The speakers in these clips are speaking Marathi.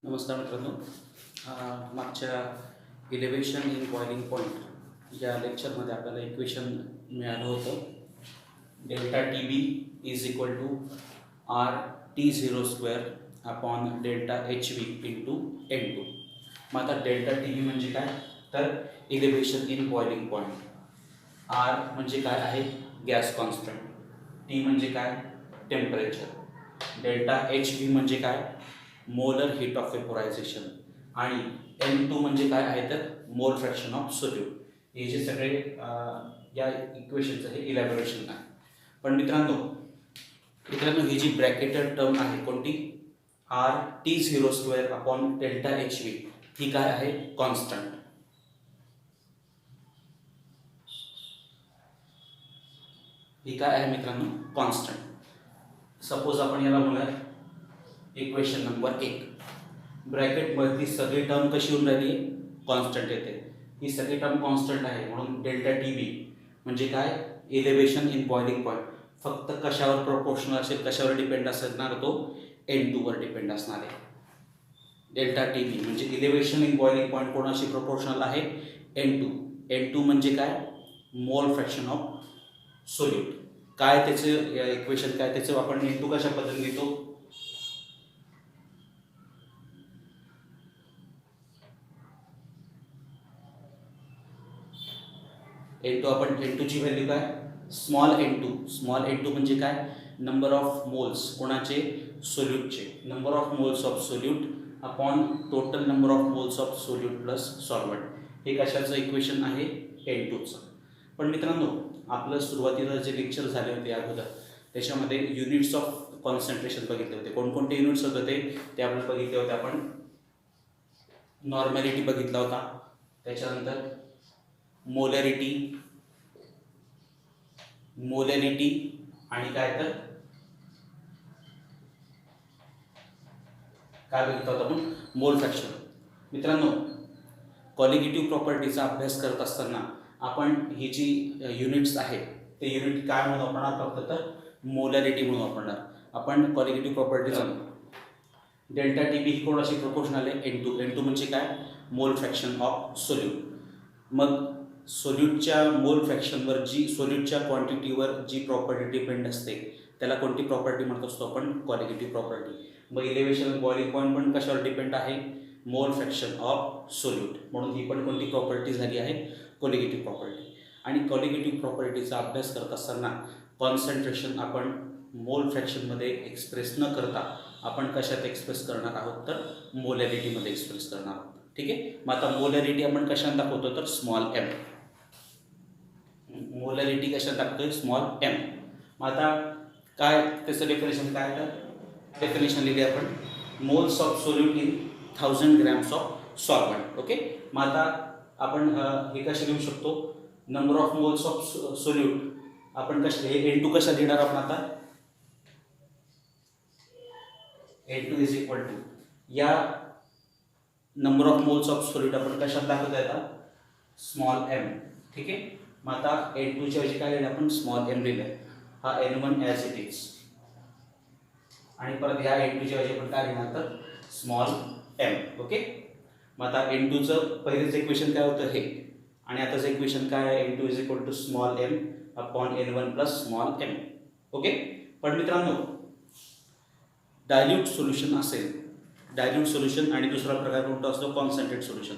नमस्कार मित्रांनो. मागच्या इलेव्हेशन इन बॉइलिंग पॉईंट या लेक्चरमध्ये आपल्याला इक्वेशन मिळालं होतं. Delta T B is equal to R T zero square upon delta H V into N two. मग आता डेल्टा टी बी म्हणजे काय, तर elevation in boiling point. R म्हणजे काय आहे, गॅस कॉन्स्टंट. टी म्हणजे काय, टेम्परेचर. डेल्टा एच व्ही म्हणजे काय, मोलर हीट ऑफ वेपोरायझेशन. आणि N2 म्हणजे काय आहे, तर मोल फ्रॅक्शन ऑफ सोल्यूट. हे जे सगळे या इक्वेशनचं हे इलॅबोरेशन आहे. पण मित्रांनो ही जी ब्रॅकेटेड टर्म आहे कोणती, R T zero square upon delta H V, ही काय आहे, कॉन्स्टंट. ही काय आहे मित्रांनो, कॉन्स्टंट. सपोज आपण याला म्हणूया इक्वेशन नंबर 1. ब्रॅकेटमधली सगळी टर्म कशी होऊन राहिली, कॉन्स्टंट येते. ही सगळी टर्म कॉन्स्टंट आहे म्हणून डेल्टा टी बी म्हणजे काय, इलेव्हेशन इन बॉइलिंग पॉईंट. फक्त कशावर प्रोपोर्शनल असेल, कशावर डिपेंड असणार, तो N2 वर डिपेंड असणार आहे. डेल्टा टी बी म्हणजे इलेव्हेशन इन बॉइलिंग पॉईंट कोणाशी प्रोपोर्शनल आहे, N2. N2 म्हणजे काय, मोल फ्रॅक्शन ऑफ सोल्यूट. काय त्याचे इक्वेशन काय, त्याचं आपण N2 कशा पद्धतीने घेतो, N2 आपण N2 ची व्हॅल्यू काय, स्मॉल n2 म्हणजे काय, नंबर ऑफ मोल्स कोणाचे, सोल्यूटचे. Number of moles of solute upon total number of moles of solute plus solvent. हे कशाचं इक्वेशन आहे, N2चं. पण मित्रांनो आपलं सुरुवातीला जे लेक्चर झाले होते अगोदर, त्याच्यामध्ये युनिट्स ऑफ कॉन्सन्ट्रेशन बघितले होते. कोणकोणते युनिट्स होते ते आपल्याला बघितले होते आपण. नॉर्मॅलिटी बघितला होता, त्याच्यानंतर मोलॅरिटी आणि काय, तर काय बघितलं होतं आपण, मोल फ्रॅक्शन. मित्रांनो क्वालिटेटिव्ह प्रॉपर्टीचा अभ्यास करत असताना आपण ही जी युनिट्स आहेत ते युनिट काय म्हणून वापरणार, फक्त तर मोलॅरिटी म्हणून वापरणार. आपण क्वालिटेटिव्ह प्रॉपर्टीचा डेल्टा टी बी ही कोणाशी प्रोपोर्शनल आहे, N2 म्हणजे काय, मोल फ्रॅक्शन ऑफ सोल्यूट. मग सोल्यूटच्या मोल फ्रॅक्शनवर सोल्यूटच्या क्वांटिटीवर जी प्रॉपर्टी डिपेंड असते त्याला कोणती प्रॉपर्टी म्हणत असतो आपण, क्वालिटेटिव्ह प्रॉपर्टी. मग इलेव्हेशन बॉइलिंग पॉईंट पण कशावर डिपेंड आहे, मोल फ्रॅक्शन ऑफ सोल्यूट. म्हणून ही पण कोणती प्रॉपर्टी झाली आहे, क्वालिटेटिव्ह प्रॉपर्टी. आणि क्वालिटेटिव्ह प्रॉपर्टीचा अभ्यास करत असताना कॉन्सन्ट्रेशन आपण मोल फ्रॅक्शनमध्ये एक्सप्रेस न करता आपण कशात एक्सप्रेस करणार आहोत, तर मोलॅरिटीमध्ये एक्सप्रेस करणार आहोत. ठीक आहे. मग आता मोलॅरिटी आपण कशात दाखवतो, तर स्मॉल m. मोलॅरिटी कशात दाखवतोय, स्मॉल m. मग आता काय त्याचं डेफिनेशन काय, तर डेफिनेशन लिहिली आपण, moles of solute in 1000 grams of solvent. Okay. मग आता आपण हे कसे लिहू शकतो, number of moles of solute आपण कसे, हे N2 कशा लिहिणार आपण आता, N2 इज इक्वल टू या number of moles of solute आपण कशात दाखवता येतात, स्मॉल m. ठीक आहे. मग आता N2 च्या ऐवजी काय लिहिलं आपण, स्मॉल m लिहिलं. हा N1 ॲज इट इज. आणि परत ह्या N2 च्या ऐवजी आपण काय लिहिणार, तर स्मॉल m. ओके. मग आता N2चं पहिलेच इक्वेशन काय होतं, हे. आणि आताचं इक्वेशन काय आहे, N2 is equal to small m upon N1 plus small m. Okay. पण मित्रांनो डायल्यूट सोल्युशन असेल, डायल्यूट सोल्युशन आणि दुसरा प्रकार कोणता असतो, कॉन्सन्ट्रेट सोल्युशन.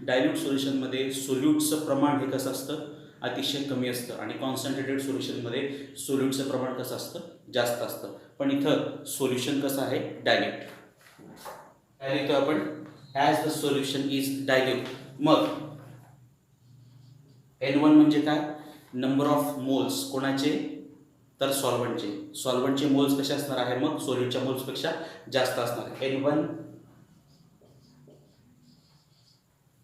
डायल्यूट सोल्युशनमध्ये सोल्यूटचं प्रमाण हे कसं असतं, अतिशय कमी असतं. आणि कॉन्सन्ट्रेटेड सोल्युशनमध्ये सोल्यूटचं प्रमाण कसं असतं, जास्त असतं. पण इथं सोल्युशन कसं आहे, डायल्यूट. काय लिहितो आपण, as the solution is dilute. मग N1 म्हणजे काय, नंबर ऑफ मोल्स कोणाचे, तर सॉल्वंटचे मोल्स कसे असणार आहे, मग सोल्यूटच्या मोल्सपेक्षा जास्त असणार.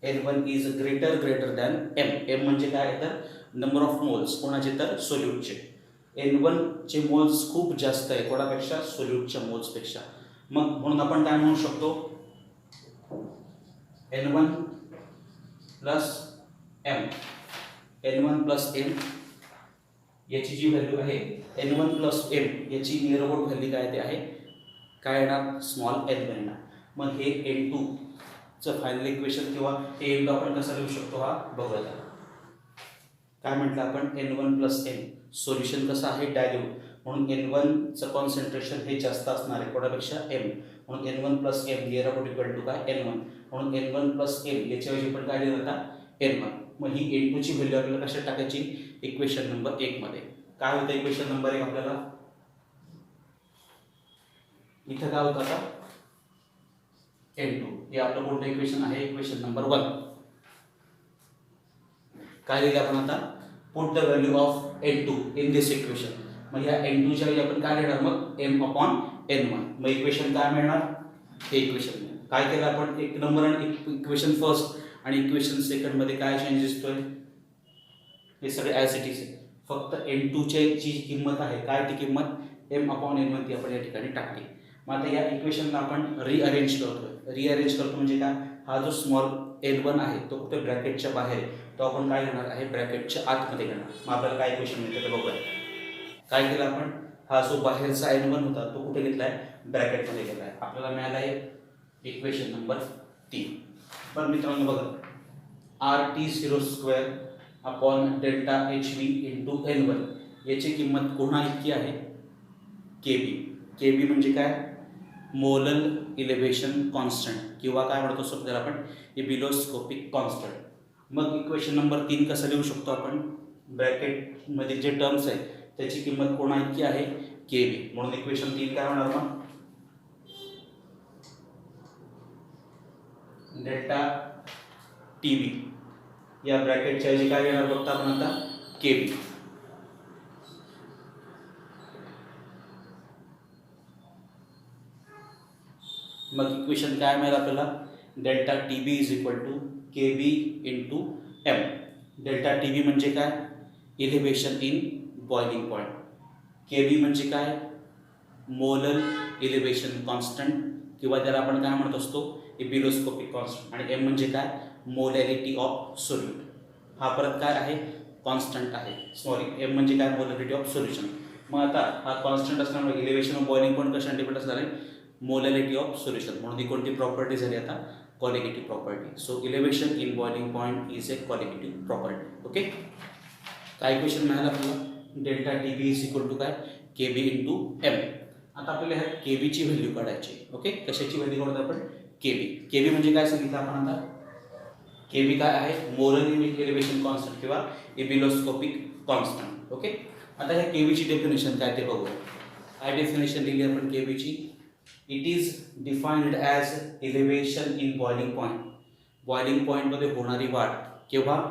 N1 is greater than m म्हणजे काय, तर नंबर ऑफ मोल्स कोणाचे, तर सोल्यूटचे. N1 चे मोल्स खूप जास्त आहे कोणापेक्षा, सोल्यूटच्या मोल्सपेक्षा. मग म्हणून आपण काय म्हणू शकतो, N1 प्लस m याची जी व्हॅल्यू आहे, N1 प्लस m याची नियरबोट व्हॅल्यू काय ते आहे, काय येणार, स्मॉल n येणार. मग हे N2चं फायनल इक्वेशन किंवा हे N2 आपण कसं लिहू शकतो हा बघूया. काय म्हटलं आपण N1+N सोल्युशन कसं आहे डायल्यूट, म्हणून N1चं कॉन्सन्ट्रेशन हे जास्त असणार आहे कोणापेक्षा M, म्हणून N1+M near about equal to काय N1, म्हणून N1+M याच्याऐवजी पण काय लिहिलं आता N1. मग ही N2ची व्हॅल्यू आपल्याला कशात टाकायची इक्वेशन नंबर 1 मध्ये. काय होतं इक्वेशन नंबर 1 आपल्याला इथं काय होतं आता N2 हे आपलं कोणतं इक्वेशन आहे इक्वेशन नंबर 1. काय लिहिलं आपण आता put the value of N2 in this equation. मग या N2 च्या ऐवजी आपण काय लिहिणार मग M/N1. मग इक्वेशन काय मिळणार हे इक्वेशन. काय केलं आपण एक नंबर आणि इक्वेशन फर्स्ट आणि इक्वेशन सेकंड मध्ये काय चेंज दिसतोय हे सगळे ॲज इट इज आहे. फक्त N2 ची किंमत आहे काय ती किंमत M/N1 ती आपण या ठिकाणी टाकली. मग आता या इक्वेशनला आपण रिअरेंज करतो म्हणजे काय हा जो स्मॉल N1 आहे तो कुठे ब्रॅकेटच्या बाहेर तो आपण काय घेणार आहे ब्रॅकेटच्या आतमध्ये घेणार. मग आपल्याला काय इक्वेशन मिळतं ते बघूया. काय केलं आपण हा जो बाहेरचा N1 होता तो कुठे घेतलाय ब्रॅकेटमध्ये घेतलाय. आपल्याला मिळाला आहे इक्वेशन नंबर 3. पण मित्रांनो बघा RT02 upon delta HV into N1 याची किंमत कोणा इतकी आहे KB म्हणजे काय मोलल इलेव्हेशन कॉन्स्टंट किंवा काय म्हणतो त्याला आपण इबिलोस्कोपिक कॉन्स्टंट. मग इक्वेशन नंबर 3 कसं लिहू शकतो आपण ब्रॅकेटमध्ये जे टर्म्स आहेत त्याची किंमत कोणा इतकी आहे KB, म्हणून इक्वेशन 3 काय होणार मग डेल्टा TB या ब्रॅकेटच्या ऐवजी काय घेणार बघता आपण आता KB. मग इक्वेशन काय मिळेल आपल्याला delta TB is equal to KB into M. Delta TB म्हणजे काय elevation in boiling point, KB म्हणजे काय मोलर इलेव्हेशन कॉन्स्टंट किंवा त्याला आपण काय म्हणत असतो इबिलोस्कोपिक कॉन्स्टंट, आणि M म्हणजे काय मोलॅरिटी ऑफ सोल्यूट. हा परत काय आहे कॉन्स्टंट आहे M म्हणजे काय मोलॅरिटी ऑफ सोल्युशन. मग आता हा कॉन्स्टंट असल्यामुळे इलेव्हेशन ऑफ बॉइलिंग पॉईंट कशाने डिपेंड असणार आहे मोलॅरिटी ऑफ सोल्युशन, म्हणून ही कोणती प्रॉपर्टी झाली आता colligative property. So elevation in boiling point is a colligative property. Okay काय इक्वेशन मिळालं आपल्याला delta TB is equal to काय KB इंटू M. आता आपल्याला ह्या KBची व्हॅल्यू काढायची. ओके कशाची व्हॅल्यू काढतो आपण KB म्हणजे काय सांगितलं आपण आता KB काय आहे मोलर इलेव्हेशन कॉन्स्टंट किंवा इबिलोस्कोपिक कॉन्स्टंट. ओके आता ह्या KBची डेफिनेशन काय ते बघूया. काय डेफिनेशन दिली आपण KBची. It is defined as elevation in boiling point. Boiling पॉईंटमध्ये होणारी वाढ केव्हा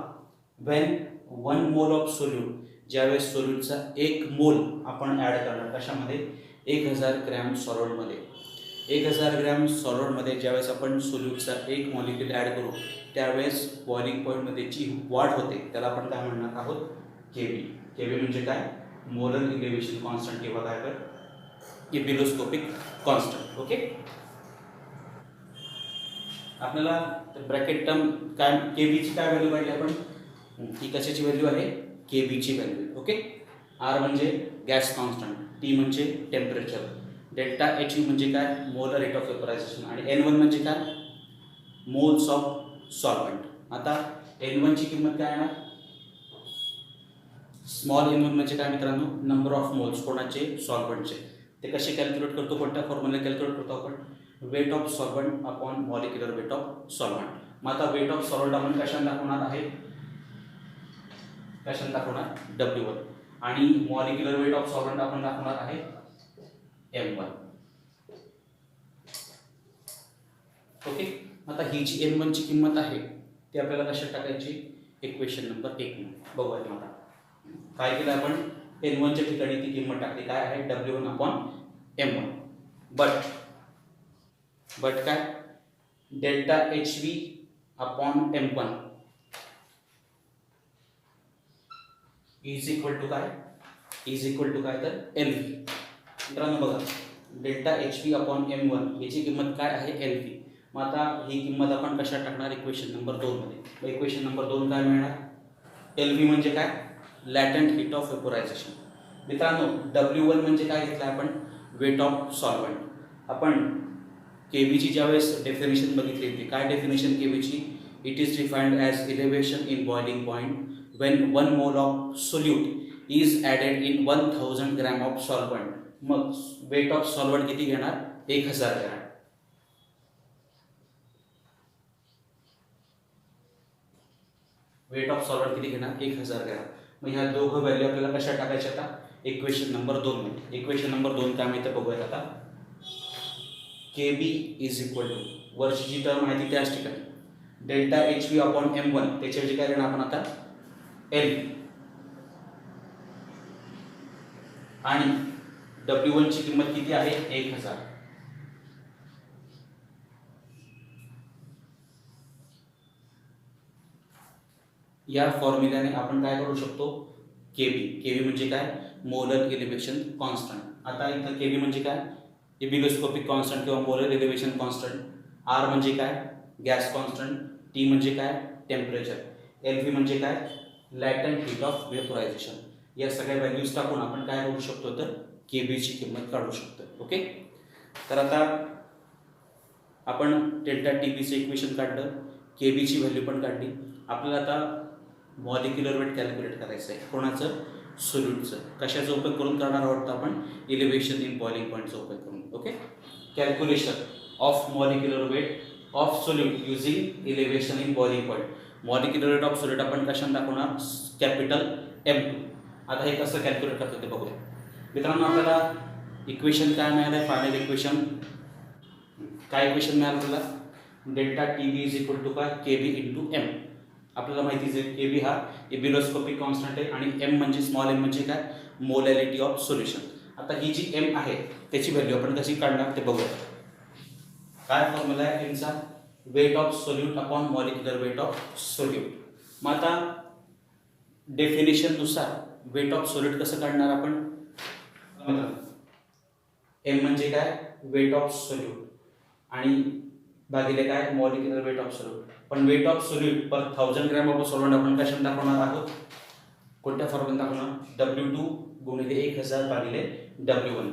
व्हेन 1 मोल ऑफ सोल्यूट ज्यावेळेस सोल्यूटचा 1 मोल आपण ॲड करणार कशामध्ये 1000 ग्रॅम सॉलिडमध्ये. 1000 ग्रॅम सॉलिडमध्ये ज्यावेळेस आपण सोल्यूटचा 1 मॉलिक्यूल ॲड करू त्यावेळेस बॉइलिंग पॉईंटमध्ये जी वाढ होते त्याला आपण काय म्हणणार आहोत KB म्हणजे काय मोलर इलेव्हेशन कॉन्स्टंट किंवा काय कर इबिलोस्कोपिक कॉन्स्टंट. ओके आपल्याला ब्रॅकेट टर्म काय KBची काय व्हॅल्यू काढली आपण ही कशाची व्हॅल्यू आहे KBची व्हॅल्यू. ओके R म्हणजे गॅस कॉन्स्टंट, T म्हणजे टेम्परेचर, डेल्टा HV म्हणजे काय मोलर रेट ऑफ वेपरायझेशन आणि N1 म्हणजे काय मोल्स ऑफ सॉल्व्हेंट. आता N1 ची किंमत काय येणार स्मॉल N1 म्हणजे काय मित्रांनो नंबर ऑफ मोल्स कोणाचे सॉल्व्हेंटचे. ते कसे कॅल्क्युलेट करतो कोणत्या फॉर्म्युला कॅल्क्युलेट करतो आपण weight of solvent upon molecular weight of solvent. मग आता वेट ऑफ सॉल्व्हेंट आपण कशाने दाखवणार आहे W1 आणि मॉलिक्युलर वेट ऑफ सॉल्व्हेंट आपण दाखवणार आहे M1. ओके आता ही जी N1 ची किंमत आहे ती आपल्याला कशात टाकायची इक्वेशन नंबर 1 बघूया. आता काय केलं आपण N1 च्या ठिकाणी ती किंमत टाकली काय आहे W1 अपॉन M1. बट काय delta HV upon M1 is equal to काय तर LV. मित्रांनो बघा डेल्टा HV अपॉन M1 याची किंमत काय आहे LV. मग आता ही किंमत आपण कशात टाकणार इक्वेशन नंबर 2 मध्ये. मग इक्वेशन नंबर 2 काय मिळणार LV म्हणजे काय लॅटेंट हीट ऑफ वेपोरायझेशन. मित्रांनो W1 म्हणजे काय घेतलं आपण वेट ऑफ सॉल्व्हेंट. आपण केबीची ज्यावेळेस डेफिनेशन बघितली होती, काय डेफिनेशन केबीची? It is defined as elevation in boiling point when 1 mole of solute is added in 1000 gram of solvent. मग वेट ऑफ सॉल्वंट किती घेणार? 1000 ग्रॅम. वेट ऑफ सॉल्वंट किती घेणार? 1000 ग्रॅम. मग ह्या दोघं व्हॅल्यू आपल्याला कशा टाकायच्या आता? इक्वेशन नंबर 2 मध्ये. इक्वेशन नंबर 2 काय माहिती बघूयात आता. KB इज इक्वल टू वरची जी टर्म आहे ती त्याच ठिकाणी डेल्टा HV अपॉन M1, त्याच्याऐवजी काय लिहिणार आपण आता? L. आणि W1 ची किंमत किती आहे? 1000. या फॉर्म्युल्याने आपण काय करू शकतो? केबी म्हणजे काय? Molar elevation constant. आता इथं केबी म्हणजे काय? इबिलोस्कोपिक कॉन्स्टंट किंवा मोलर इलेव्हेशन कॉन्स्टंट. आर म्हणजे काय? Gas constant. टी म्हणजे काय? टेम्परेचर. LV म्हणजे काय? Latent heat of vaporisation. या सगळ्या व्हॅल्यूज टाकून आपण काय करू शकतो? तर केबीची किंमत काढू शकतो. ओके. तर आता आपण डेल्टा TBचं इक्वेशन काढलं, केबीची व्हॅल्यू पण काढली. आपल्याला आता मॉलिक्युलर वेट कॅल्क्युलेट करायचं आहे. कोणाचं? सोल्यूटचं. कशाचा उपयोग करून करणार आहोत आपण? इलेव्हेशन इन बॉइलिंग पॉईंटचा उपयोग करून. Okay. Calculation of molecular weight of solute using elevation in boiling point. Molecular weight of solute आपण कशाने दाखवणार? Capital M2. आता हे कसं कॅल्क्युलेट करतो ते बघूया. मित्रांनो, आपल्याला इक्वेशन काय मिळालं आहे? फायनल इक्वेशन काय इक्वेशन मिळालं आपल्याला? Delta TB is equal to काय? KB into M. आपल्याला माहितीच आहे केबी हा इबिलोस्कोपिक कॉन्स्टंट आहे आणि M म्हणजे स्मॉल m म्हणजे काय? Molarity of solution. आता ही जी M आहे त्याची व्हॅल्यू आपण कशी काढणार ते बघूया. काय फॉर्म्युला आहे Mचा? Weight of solute upon molecular weight of solute. मग आता डेफिनेशननुसार वेट ऑफ सोल्यूट कसं काढणार आपण? M म्हणजे काय? वेट ऑफ सोल्यूट आणि भागिले काय? Molecular weight of solute. पण weight of solute per 1000 gram of solvent आपण कशाने दाखवणार आहोत? कोणत्या फॉर्म्युला दाखवणार? W2 गुणिले 1000 भागिले W1.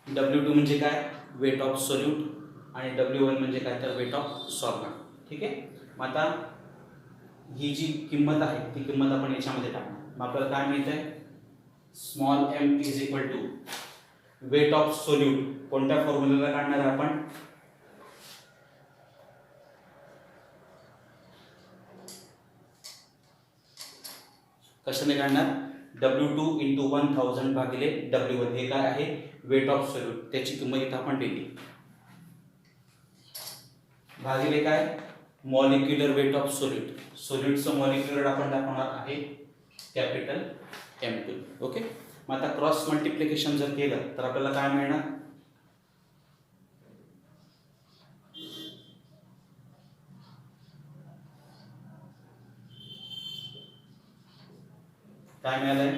W2 म्हणजे काय? वेट ऑफ सोल्यूट आणि W1 म्हणजे काय? तर वेट ऑफ सॉल्वंट. ठीक आहे. मग आता ही जी किंमत आहे ती किंमत आपण याच्यामध्ये टाकणार. मग आपल्याला काय मिळत आहे? Small m is equal to weight of solute. कोणत्या फॉर्म्युला काढणार आपण? कशाने काढणार? W2 इंटू 1000 भागिले W1. हे काय आहे? Weight of solute. त्याची किंमत इथं आपण दिली भागिले काय? Molecular weight of solute. सोल्यूटचं मॉलिक्युलर आपण दाखवणार आहे कॅपिटल M2. ओके. मग आता क्रॉस मल्टिप्लिकेशन जर केलं तर आपल्याला काय मिळणार? काय मिळालंय?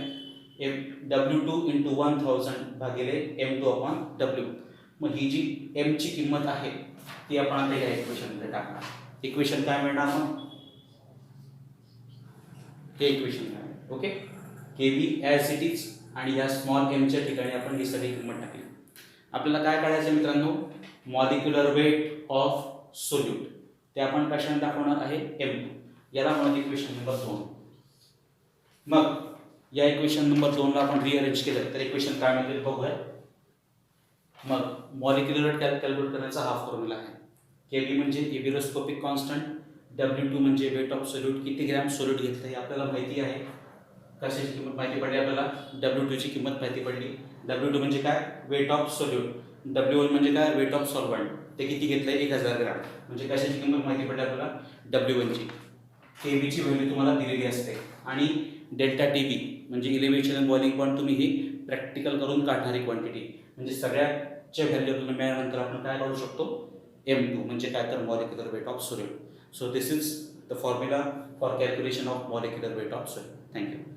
W2 इंटू 1000 भागिले M2 अपॉन W. मग ही जी M ची किंमत आहे ती आपण आता या इक्वेशनमध्ये टाकणार. इक्वेशन काय मिळणार? मग हे इक्वेशन काय? Okay. KB as it is आणि या स्मॉल mच्या ठिकाणी आपण ही सगळी किंमत टाकली. आपल्याला काय काढायचं मित्रांनो? Molecular weight of solute. ते आपण कशाने दाखवणार आहे? M2. याला म्हणतात इक्वेशन नंबर 2. मग या इक्वेशन नंबर 2 ला आपण रिअरेंज केलं तर इक्वेशन काय मिळेल बघूया. मग मॉलिक्युलर वेट कॅल्क्युलेट करण्याचा हा फॉर्म्युला आहे. KB म्हणजे इबिलोस्कोपिक कॉन्स्टंट, W2 म्हणजे वेट ऑफ सोल्यूट. किती ग्रॅम सोल्यूट घेतलं हे आपल्याला माहिती आहे. कशाची किंमत माहिती पडली आपल्याला? W2 ची किंमत माहिती पडली. W2 म्हणजे काय? Weight of solute. W1 म्हणजे काय? Weight of solvent. ते किती घेतलंय? 1000 ग्रॅम. म्हणजे कशाची किंमत माहिती पडली आपल्याला? W1 ची. KB ची व्हॅल्यू तुम्हाला दिलेली असते आणि डेल्टा TB म्हणजे इलेव्हेशन इन बॉइलिंग पॉईंट तुम्ही ही प्रॅक्टिकल करून काढणारी क्वांटिटी. म्हणजे सगळ्याच्या व्हॅल्यू मिळाल्यानंतर आपण काय काढू शकतो? M2 म्हणजे काय? तर molecular weight of solute. So this is the formula for calculation of molecular weight of solute. Thank you.